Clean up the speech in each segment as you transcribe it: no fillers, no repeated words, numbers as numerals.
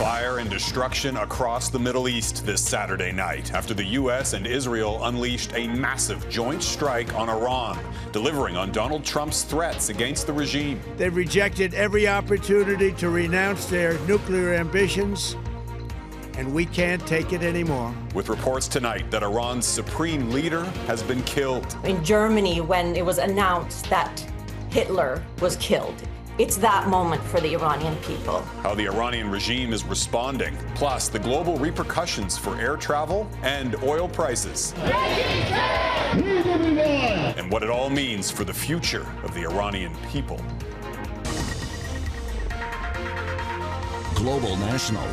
Fire and destruction across the Middle East this Saturday night after the U.S. and Israel unleashed a massive joint strike on Iran, delivering on Donald Trump's threats against the regime. They've rejected every opportunity to renounce their nuclear ambitions, and we can't take it anymore. With reports tonight that Iran's supreme leader has been killed. In Germany, when it was announced that Hitler was killed, it's that moment for the Iranian people. How the Iranian regime is responding, plus the global repercussions for air travel and oil prices. And what it all means for the future of the Iranian people. Global National.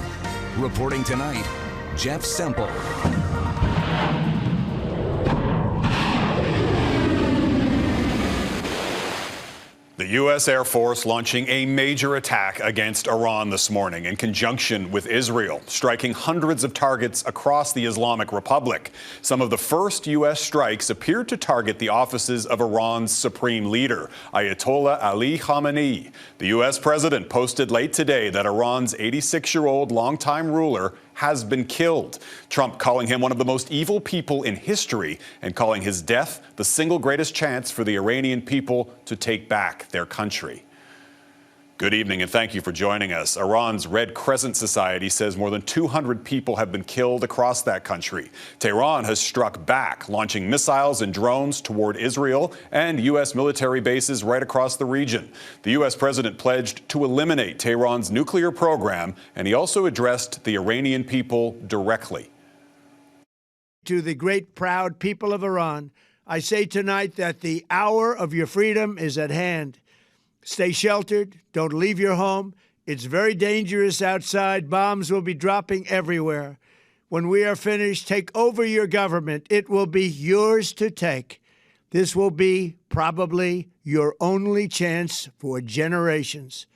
Reporting tonight, Jeff Semple. The U.S. Air Force launching a major attack against Iran this morning in conjunction with Israel, striking hundreds of targets across the Islamic Republic. Some of the first U.S. strikes appeared to target the offices of Iran's supreme leader, Ayatollah Ali Khamenei. The U.S. president posted late today that Iran's 86-year-old longtime ruler has been killed. Trump calling him one of the most evil people in history and calling his death the single greatest chance for the Iranian people to take back their country. Good evening and thank you for joining us. Iran's Red Crescent Society says more than 200 people have been killed across that country. Tehran has struck back, launching missiles and drones toward Israel and U.S. military bases right across the region. The U.S. president pledged to eliminate Tehran's nuclear program, and he also addressed the Iranian people directly. To the great, proud people of Iran, I say tonight that the hour of your freedom is at hand. Stay sheltered. Don't leave your home. It's very dangerous outside. Bombs will be dropping everywhere. When we are finished, take over your government. It will be yours to take. This will be probably your only chance for generations.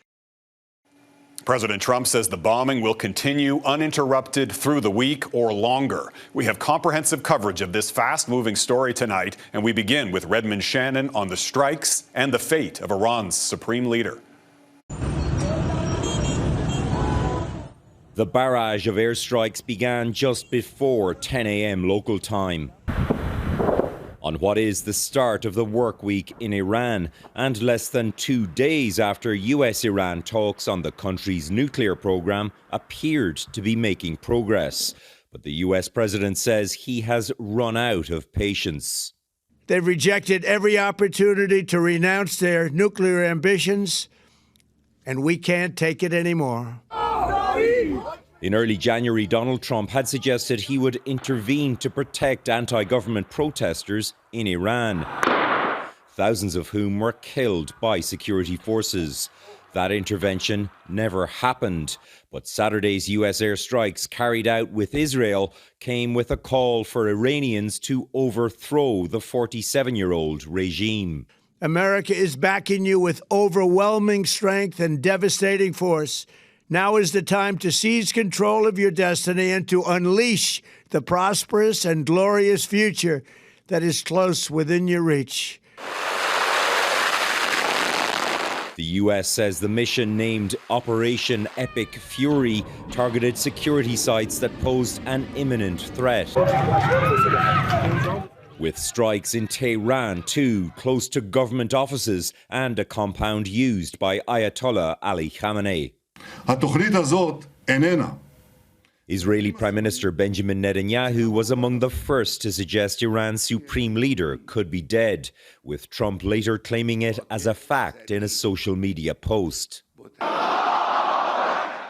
President Trump says the bombing will continue uninterrupted through the week or longer. We have comprehensive coverage of this fast-moving story tonight, and we begin with Redmond Shannon on the strikes and the fate of Iran's supreme leader. The barrage of airstrikes began just before 10 a.m. local time. On what is the start of the work week in Iran, and less than 2 days after US-Iran talks on the country's nuclear program appeared to be making progress. But the US president says he has run out of patience. They've rejected every opportunity to renounce their nuclear ambitions, and we can't take it anymore. In early January, Donald Trump had suggested he would intervene to protect anti-government protesters in Iran, thousands of whom were killed by security forces. That intervention never happened, but Saturday's US airstrikes carried out with Israel came with a call for Iranians to overthrow the 47-year-old regime. America is backing you with overwhelming strength and devastating force. Now is the time to seize control of your destiny and to unleash the prosperous and glorious future that is close within your reach. The U.S. says the mission, named Operation Epic Fury, targeted security sites that posed an imminent threat. With strikes in Tehran, too, close to government offices and a compound used by Ayatollah Ali Khamenei. Israeli Prime Minister Benjamin Netanyahu was among the first to suggest Iran's supreme leader could be dead, with Trump later claiming it as a fact in a social media post.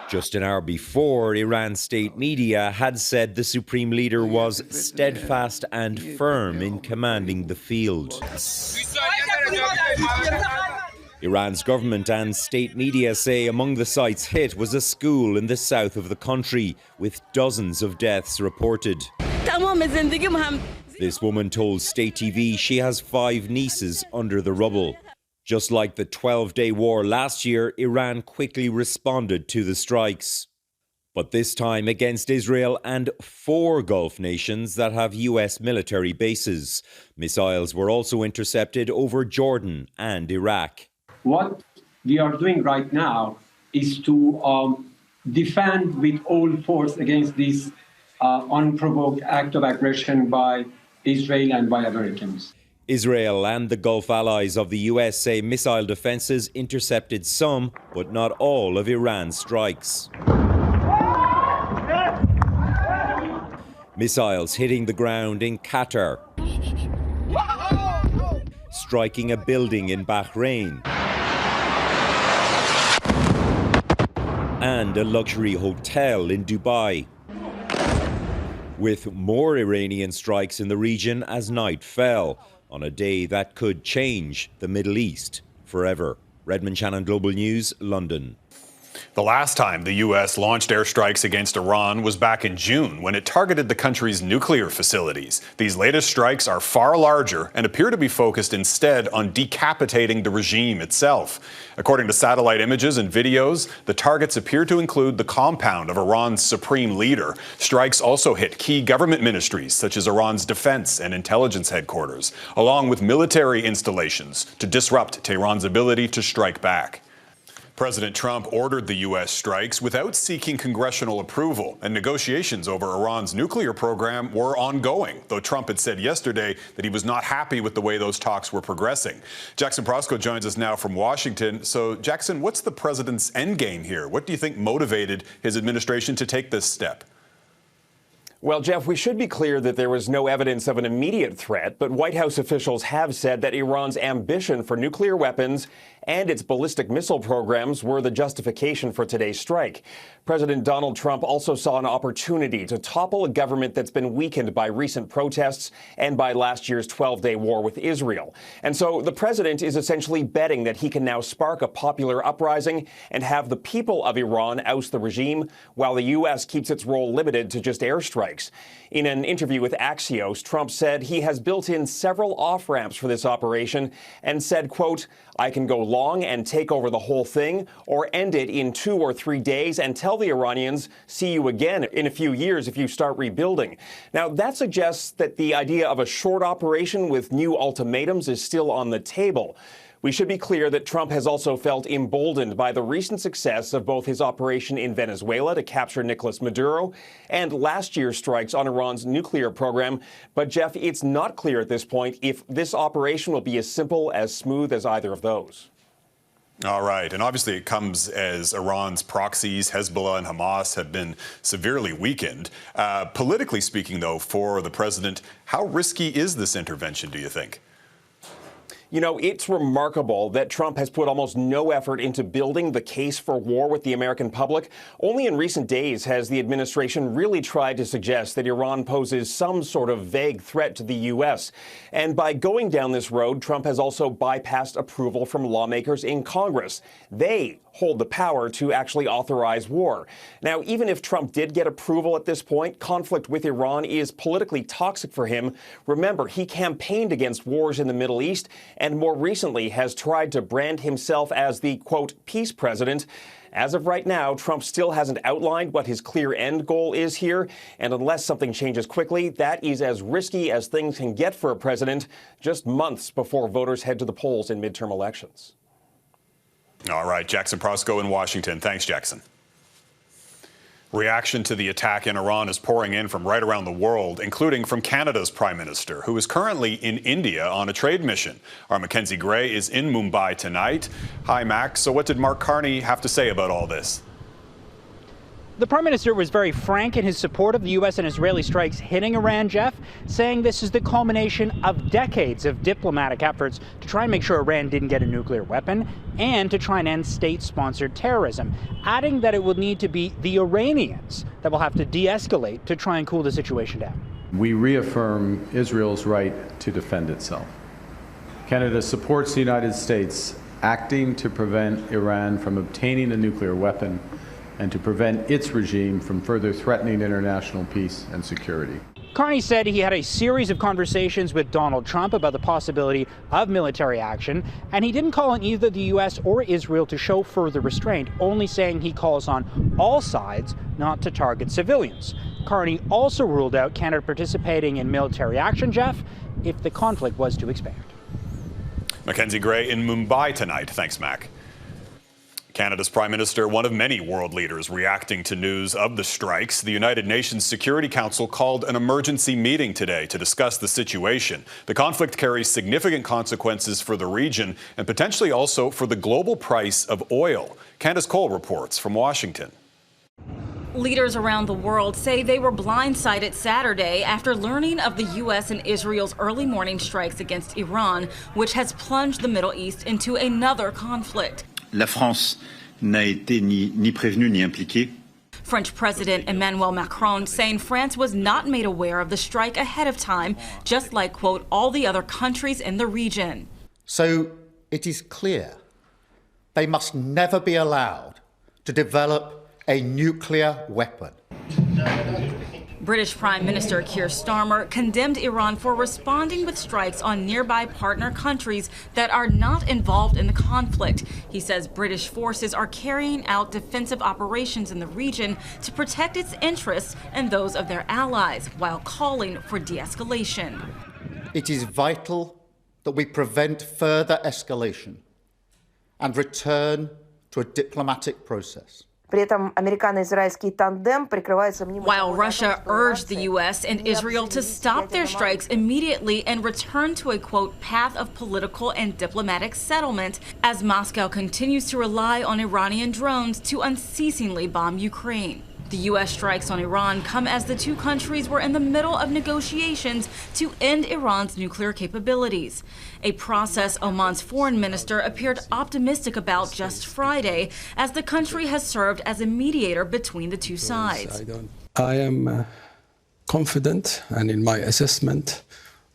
Just an hour before, Iran's state media had said the supreme leader was steadfast and firm in commanding the field. Iran's government and state media say among the sites hit was a school in the south of the country, with dozens of deaths reported. This woman told State TV she has 5 nieces under the rubble. Just like the 12-day war last year, Iran quickly responded to the strikes. But this time against Israel and 4 Gulf nations that have US military bases. Missiles were also intercepted over Jordan and Iraq. What we are doing right now is to defend with all force against this unprovoked act of aggression by Israel and by Americans. Israel and the Gulf allies of the US say missile defences intercepted some, but not all, of Iran's strikes. Missiles hitting the ground in Qatar, striking a building in Bahrain, and a luxury hotel in Dubai, with more Iranian strikes in the region as night fell, on a day that could change the Middle East forever. Redmond Shannon, Global News, London. The last time the U.S. launched airstrikes against Iran was back in June, when it targeted the country's nuclear facilities. These latest strikes are far larger and appear to be focused instead on decapitating the regime itself. According to satellite images and videos, the targets appear to include the compound of Iran's supreme leader. Strikes also hit key government ministries, such as Iran's defense and intelligence headquarters, along with military installations to disrupt Tehran's ability to strike back. President Trump ordered the U.S. strikes without seeking congressional approval, and negotiations over Iran's nuclear program were ongoing, though Trump had said yesterday that he was not happy with the way those talks were progressing. Jackson Proskow joins us now from Washington. So, Jackson, what's the president's endgame here? What do you think motivated his administration to take this step? Well, Jeff, we should be clear that there was no evidence of an immediate threat, but White House officials have said that Iran's ambition for nuclear weapons and its ballistic missile programs were the justification for today's strike. President Donald Trump also saw an opportunity to topple a government that's been weakened by recent protests and by last year's 12-day war with Israel. And so the president is essentially betting that he can now spark a popular uprising and have the people of Iran oust the regime, while the U.S. keeps its role limited to just airstrikes. In an interview with Axios, Trump said he has built in several off-ramps for this operation and said, quote, "I can go long and take over the whole thing, or end it in 2 or 3 days and tell the Iranians, see you again in a few years if you start rebuilding." Now, that suggests that the idea of a short operation with new ultimatums is still on the table. We should be clear that Trump has also felt emboldened by the recent success of both his operation in Venezuela to capture Nicolas Maduro and last year's strikes on Iran's nuclear program. But, Jeff, it's not clear at this point if this operation will be as simple, as smooth as either of those. All right. And obviously it comes as Iran's proxies, Hezbollah and Hamas, have been severely weakened. Politically speaking, though, for the president, how risky is this intervention, do you think? You know, it's remarkable that Trump has put almost no effort into building the case for war with the American public. Only in recent days has the administration really tried to suggest that Iran poses some sort of vague threat to the U.S. And by going down this road, Trump has also bypassed approval from lawmakers in Congress. They hold the power to actually authorize war. Now, even if Trump did get approval at this point, conflict with Iran is politically toxic for him. Remember, he campaigned against wars in the Middle East and more recently has tried to brand himself as the, quote, peace president. As of right now, Trump still hasn't outlined what his clear end goal is here. And unless something changes quickly, that is as risky as things can get for a president just months before voters head to the polls in midterm elections. All right, Jackson Proskow in Washington. Thanks, Jackson. Reaction to the attack in Iran is pouring in from right around the world, including from Canada's Prime Minister, who is currently in India on a trade mission. Our Mackenzie Gray is in Mumbai tonight. Hi, Mac. So what did Mark Carney have to say about all this? The Prime Minister was very frank in his support of the U.S. and Israeli strikes hitting Iran, Jeff, saying this is the culmination of decades of diplomatic efforts to try and make sure Iran didn't get a nuclear weapon and to try and end state-sponsored terrorism, adding that it will need to be the Iranians that will have to de-escalate to try and cool the situation down. We reaffirm Israel's right to defend itself. Canada supports the United States acting to prevent Iran from obtaining a nuclear weapon and to prevent its regime from further threatening international peace and security. Carney said he had a series of conversations with Donald Trump about the possibility of military action, and he didn't call on either the U.S. or Israel to show further restraint, only saying he calls on all sides not to target civilians. Carney also ruled out Canada participating in military action, Jeff, if the conflict was to expand. Mackenzie Gray in Mumbai tonight. Thanks, Mac. Canada's Prime Minister, one of many world leaders reacting to news of the strikes. The United Nations Security Council called an emergency meeting today to discuss the situation. The conflict carries significant consequences for the region and potentially also for the global price of oil. Candice Cole reports from Washington. Leaders around the world say they were blindsided Saturday after learning of the U.S. and Israel's early morning strikes against Iran, which has plunged the Middle East into another conflict. La France n'a été ni prévenue ni impliquée. French President Emmanuel Macron saying France was not made aware of the strike ahead of time, just like, quote, all the other countries in the region. So it is clear they must never be allowed to develop a nuclear weapon. British Prime Minister Keir Starmer condemned Iran for responding with strikes on nearby partner countries that are not involved in the conflict. He says British forces are carrying out defensive operations in the region to protect its interests and those of their allies, while calling for de-escalation. It is vital that we prevent further escalation and return to a diplomatic process. While Russia urged the U.S. and Israel to stop their strikes immediately and return to a, quote, path of political and diplomatic settlement, as Moscow continues to rely on Iranian drones to unceasingly bomb Ukraine. The U.S. strikes on Iran come as the two countries were in the middle of negotiations to end Iran's nuclear capabilities, a process Oman's foreign minister appeared optimistic about just Friday, as the country has served as a mediator between the two sides. I am confident and in my assessment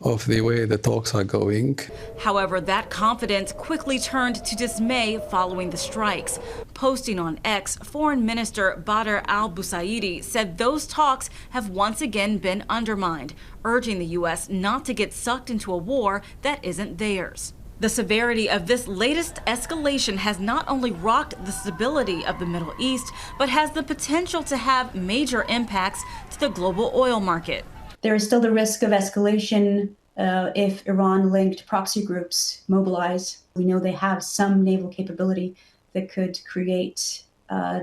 of the way the talks are going. However, that confidence quickly turned to dismay following the strikes. Posting on X, Foreign Minister Badr al-Busaidi said those talks have once again been undermined, urging the U.S. not to get sucked into a war that isn't theirs. The severity of this latest escalation has not only rocked the stability of the Middle East, but has the potential to have major impacts to the global oil market. There is still the risk of escalation if Iran-linked proxy groups mobilize. We know they have some naval capability that could create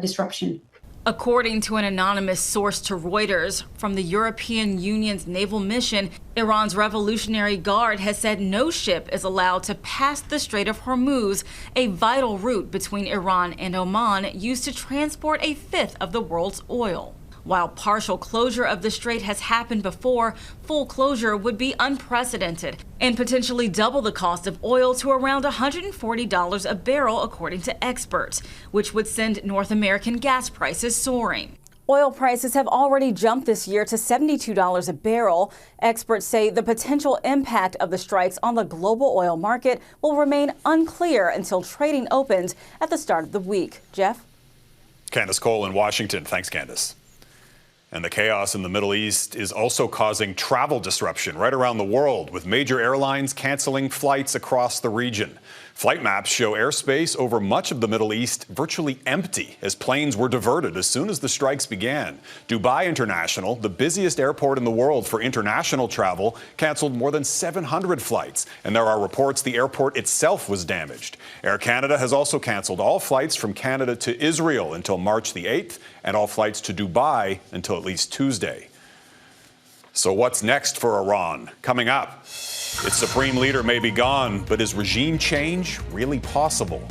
disruption. According to an anonymous source to Reuters from the European Union's naval mission, Iran's Revolutionary Guard has said no ship is allowed to pass the Strait of Hormuz, a vital route between Iran and Oman used to transport a fifth of the world's oil. While partial closure of the strait has happened before, full closure would be unprecedented and potentially double the cost of oil to around $140 a barrel, according to experts, which would send North American gas prices soaring. Oil prices have already jumped this year to $72 a barrel. Experts say the potential impact of the strikes on the global oil market will remain unclear until trading opens at the start of the week. Jeff? Candice Cole in Washington. Thanks, Candice. And the chaos in the Middle East is also causing travel disruption right around the world, with major airlines canceling flights across the region. Flight maps show airspace over much of the Middle East virtually empty as planes were diverted as soon as the strikes began. Dubai International, the busiest airport in the world for international travel, canceled more than 700 flights. And there are reports the airport itself was damaged. Air Canada has also canceled all flights from Canada to Israel until March the 8th and all flights to Dubai until at least Tuesday. So what's next for Iran? Coming up, its supreme leader may be gone, but is regime change really possible?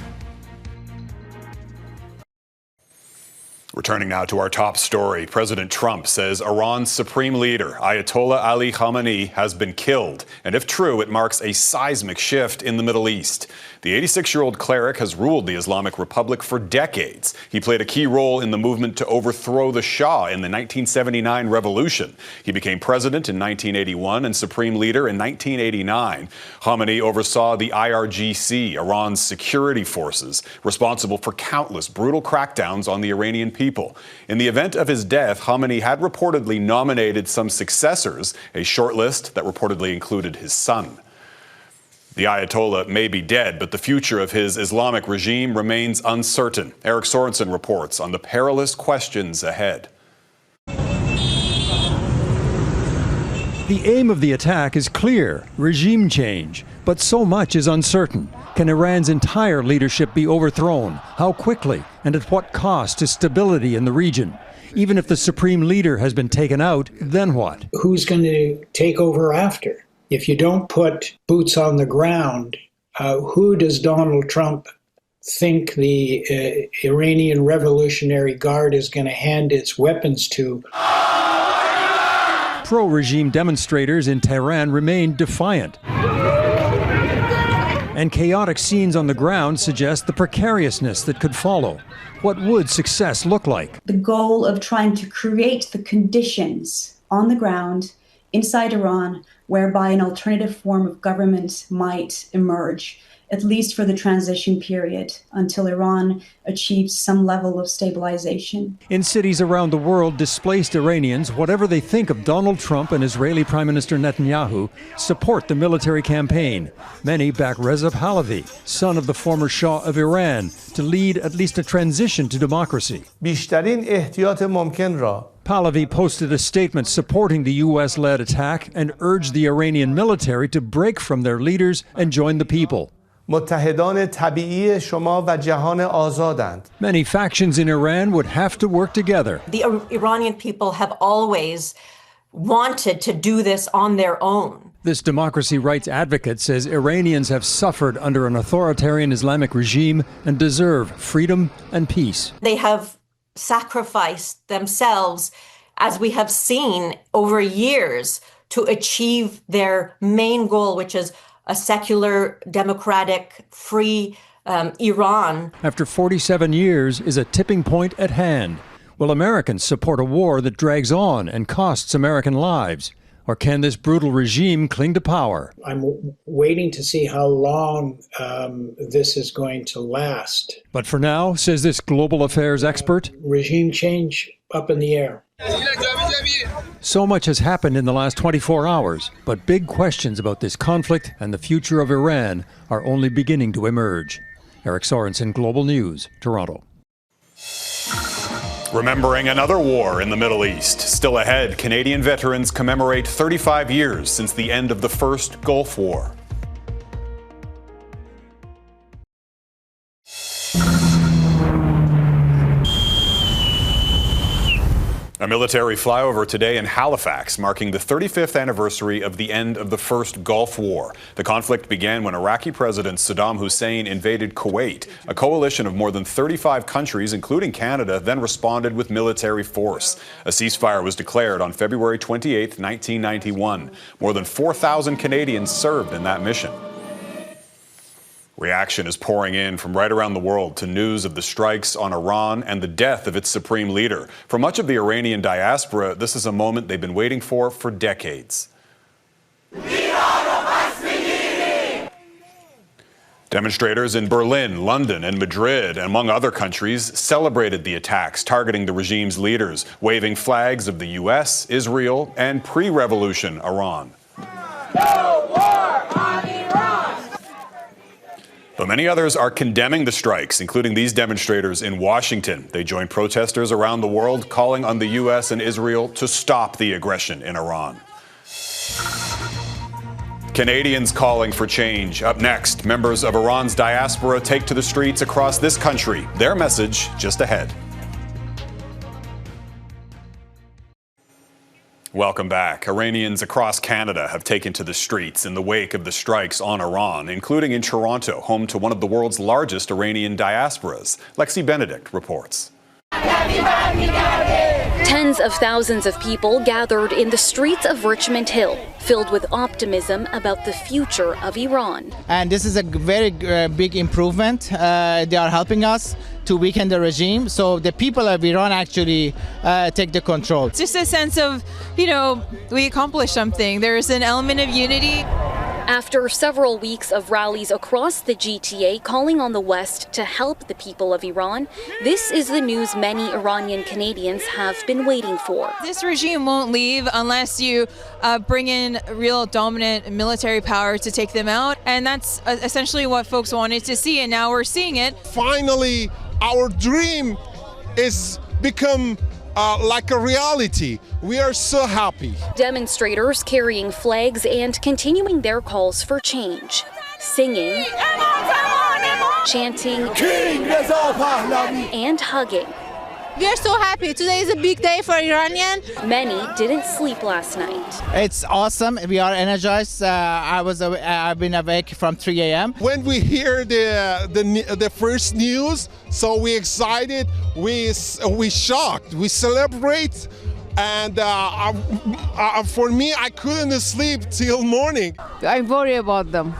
Returning now to our top story, President Trump says Iran's supreme leader, Ayatollah Ali Khamenei, has been killed. And if true, it marks a seismic shift in the Middle East. The 86-year-old cleric has ruled the Islamic Republic for decades. He played a key role in the movement to overthrow the Shah in the 1979 revolution. He became president in 1981 and supreme leader in 1989. Khamenei oversaw the IRGC, Iran's security forces, responsible for countless brutal crackdowns on the Iranian people. In the event of his death, Khamenei had reportedly nominated some successors, a short list that reportedly included his son. The Ayatollah may be dead, but the future of his Islamic regime remains uncertain. Eric Sorensen reports on the perilous questions ahead. The aim of the attack is clear: regime change. But so much is uncertain. Can Iran's entire leadership be overthrown? How quickly? And at what cost to stability in the region? Even if the supreme leader has been taken out, then what? Who's going to take over after? If you don't put boots on the ground, who does Donald Trump think the Iranian Revolutionary Guard is going to hand its weapons to? Pro-regime demonstrators in Tehran remain defiant. And chaotic scenes on the ground suggest the precariousness that could follow. What would success look like? The goal of trying to create the conditions on the ground inside Iran whereby an alternative form of government might emerge, at least for the transition period, until Iran achieves some level of stabilization. In cities around the world, displaced Iranians, whatever they think of Donald Trump and Israeli Prime Minister Netanyahu, support the military campaign. Many back Reza Pahlavi, son of the former Shah of Iran, to lead at least a transition to democracy. Pahlavi posted a statement supporting the U.S.-led attack and urged the Iranian military to break from their leaders and join the people. Many factions in Iran would have to work together. The Iranian people have always wanted to do this on their own. This democracy rights advocate says Iranians have suffered under an authoritarian Islamic regime and deserve freedom and peace. They have sacrificed themselves, as we have seen over years, to achieve their main goal, which is a secular, democratic, free Iran. After 47 years, is a tipping point at hand? Will Americans support a war that drags on and costs American lives? Or can this brutal regime cling to power? I'm waiting to see how long this is going to last. But for now, says this global affairs expert, regime change up in the air. So much has happened in the last 24 hours, but big questions about this conflict and the future of Iran are only beginning to emerge. Eric Sorensen, Global News, Toronto. Remembering another war in the Middle East. Still ahead, Canadian veterans commemorate 35 years since the end of the first Gulf War. A military flyover today in Halifax, marking the 35th anniversary of the end of the first Gulf War. The conflict began when Iraqi President Saddam Hussein invaded Kuwait. A coalition of more than 35 countries, including Canada, then responded with military force. A ceasefire was declared on February 28, 1991. More than 4,000 Canadians served in that mission. Reaction is pouring in from right around the world to news of the strikes on Iran and the death of its supreme leader. For much of the Iranian diaspora, this is a moment they've been waiting for decades. Demonstrators in Berlin, London, and Madrid, among other countries, celebrated the attacks targeting the regime's leaders, waving flags of the U.S., Israel, and pre-revolution Iran. No war on Iran! But many others are condemning the strikes, including these demonstrators in Washington. They joined protesters around the world calling on the U.S. and Israel to stop the aggression in Iran. Canadians calling for change. Up next, members of Iran's diaspora take to the streets across this country. Their message just ahead. Welcome back. Iranians across Canada have taken to the streets in the wake of the strikes on Iran, including in Toronto, home to one of the world's largest Iranian diasporas. Lexi Benedict reports. Tens of thousands of people gathered in the streets of Richmond Hill, filled with optimism about the future of Iran. And this is a very big improvement. They are helping us to weaken the regime, so the people of Iran actually take the control. It's just a sense of, we accomplished something. There's an element of unity. After several weeks of rallies across the GTA calling on the West to help the people of Iran, this is the news many Iranian Canadians have been waiting for. This regime won't leave unless you bring in real dominant military power to take them out, and that's essentially what folks wanted to see, and now we're seeing it. Finally, our dream is become like a reality. We are so happy. Demonstrators carrying flags and continuing their calls for change. singing, chanting, and hugging. We are so happy. Today is a big day for Iranian. Many didn't sleep last night. It's awesome. We are energized. I've been awake from 3 a.m. When we hear the first news, so we excited, we shocked, we celebrate, and for me, I couldn't sleep till morning. I worry about them.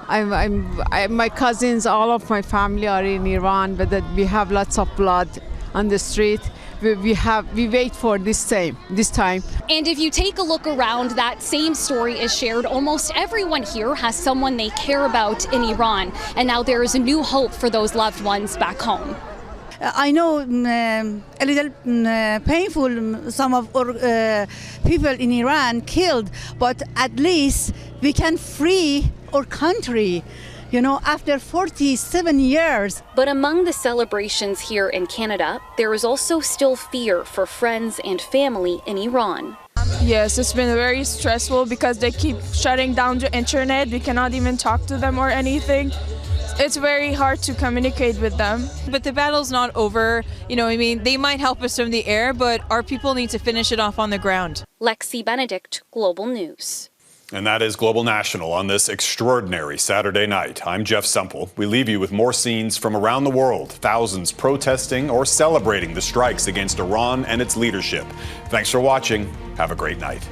My cousins, all of my family are in Iran, but that we have lots of blood on the street. We wait for this time. And if you take a look around, that same story is shared. Almost everyone here has someone they care about in Iran, and now there is a new hope for those loved ones back home. I know a little painful, some of our people in Iran killed, but at least we can free our country, after 47 years. But among the celebrations here in Canada, there is also still fear for friends and family in Iran. Yes, it's been very stressful because they keep shutting down the internet. We cannot even talk to them or anything. It's very hard to communicate with them. But the battle's not over. They might help us from the air, but our people need to finish it off on the ground. Lexi Benedict, Global News. And that is Global National on this extraordinary Saturday night. I'm Jeff Semple. We leave you with more scenes from around the world. Thousands protesting or celebrating the strikes against Iran and its leadership. Thanks for watching. Have a great night.